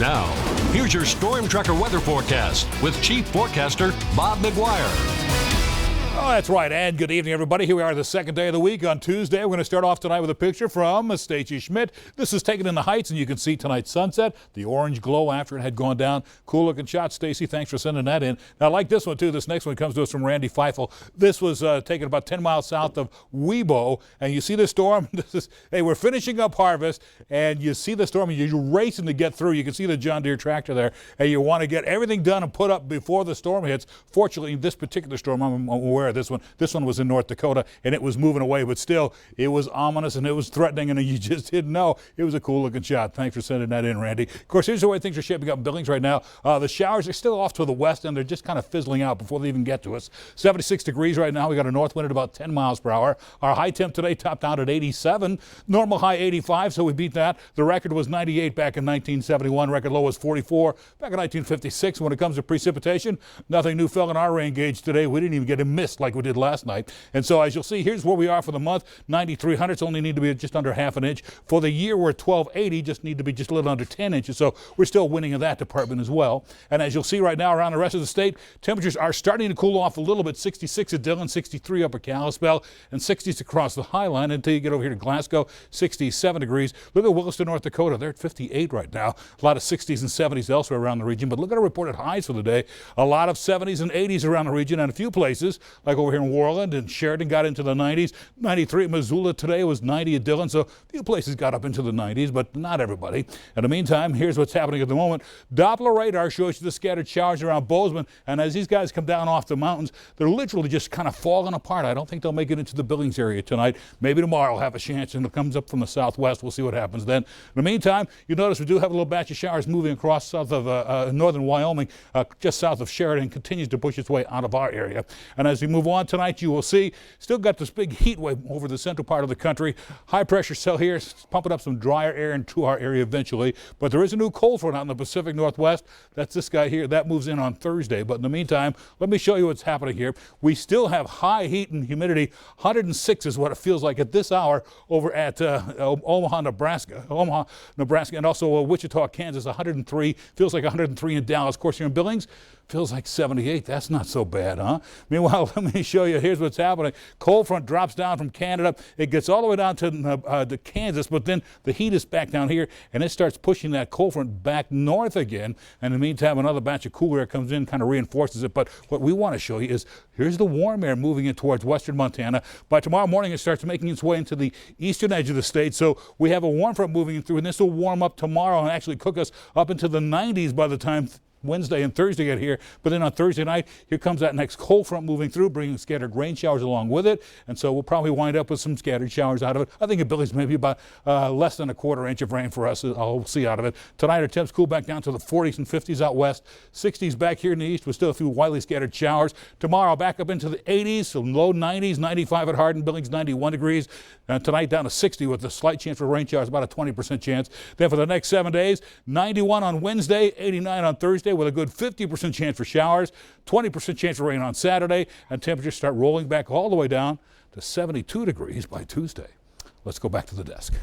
Now, here's your Storm Tracker weather forecast with Chief Forecaster Bob McGuire. Oh, that's right, and good evening, everybody. Here we are the second day of the week on Tuesday. We're going to start off tonight with a picture from Stacy Schmidt. This is taken in the Heights, and you can see tonight's sunset, the orange glow after it had gone down. Cool-looking shot, Stacy. Thanks for sending that in. Now, I like this one, too. This next one comes to us from Randy Feifel. This was taken about 10 miles south of Webo, and you see the storm. Hey, we're finishing up harvest, and you see the storm, and you're racing to get through. You can see the John Deere tractor there, and you want to get everything done and put up before the storm hits. Fortunately, this particular storm, I'm aware of this one. This one was in North Dakota, and it was moving away, but still, it was ominous, and it was threatening, and you just didn't know. It was a cool-looking shot. Thanks for sending that in, Randy. Of course, here's the way things are shaping up in Billings right now. The showers are still off to the west, and they're just kind of fizzling out before they even get to us. 76 degrees right now. We got a north wind at about 10 miles per hour. Our high temp today topped out at 87. Normal high 85, so we beat that. The record was 98 back in 1971. Record low was 44 back in 1956. When it comes to precipitation, nothing new fell in our rain gauge today. We didn't even get a mist like we did last night. And so as you'll see, here's where we are for the month. 9300s only need to be just under half an inch. For the year, we're at 1280, just need to be just a little under 10 inches. So we're still winning in that department as well. And as you'll see right now around the rest of the state, temperatures are starting to cool off a little bit. 66 at Dillon, 63 Upper Kalispell, and 60s across the Highline until you get over here to Glasgow, 67 degrees. Look at Williston, North Dakota. They're at 58 right now. A lot of 60s and 70s elsewhere around the region. But look at our reported highs for the day. A lot of 70s and 80s around the region, and a few places like over here in Worland and Sheridan got into the 90s. 93 at Missoula today, was 90 at Dillon, so a few places got up into the 90s, but not everybody. In the meantime, here's what's happening at the moment. Doppler radar shows you the scattered showers around Bozeman, and as these guys come down off the mountains, they're literally just kind of falling apart. I don't think they'll make it into the Billings area tonight. Maybe tomorrow will have a chance, and it comes up from the southwest. We'll see what happens then. In the meantime, you notice we do have a little batch of showers moving across south of northern Wyoming, just south of Sheridan, continues to push its way out of our area. And as we move on tonight, you will see still got this big heat wave over the central part of the country. High pressure cell here pumping up some drier air into our area eventually. But there is a new cold front out in the Pacific Northwest. That's this guy here. That moves in on Thursday. But in the meantime, let me show you what's happening here. We still have high heat and humidity. 106 is what it feels like at this hour over at Omaha, Nebraska, and also Wichita, Kansas. 103 feels like 103 in Dallas. Of course, here in Billings, feels like 78. That's not so bad, huh? Meanwhile, let me show you. Here's what's happening. Cold front drops down from Canada. It gets all the way down to Kansas, but then the heat is back down here, and it starts pushing that cold front back north again. And in the meantime, another batch of cooler air comes in, kind of reinforces it. But what we want to show you is here's the warm air moving in towards western Montana. By tomorrow morning, it starts making its way into the eastern edge of the state. So we have a warm front moving through, and this will warm up tomorrow and actually cook us up into the 90s by the time Wednesday and Thursday get here. But then on Thursday night, here comes that next cold front moving through, bringing scattered rain showers along with it. And so we'll probably wind up with some scattered showers out of it. I think in Billings, maybe about less than a quarter inch of rain for us. I'll see out of it. Tonight, our temps cool back down to the 40s and 50s out west. 60s back here in the east with still a few widely scattered showers. Tomorrow, back up into the 80s, so low 90s, 95 at Hardin, Billings, 91 degrees. Tonight, down to 60 with a slight chance for rain showers, about a 20% chance. Then for the next 7 days, 91 on Wednesday, 89 on Thursday, with a good 50% chance for showers, 20% chance for rain on Saturday, and temperatures start rolling back all the way down to 72 degrees by Tuesday. Let's go back to the desk.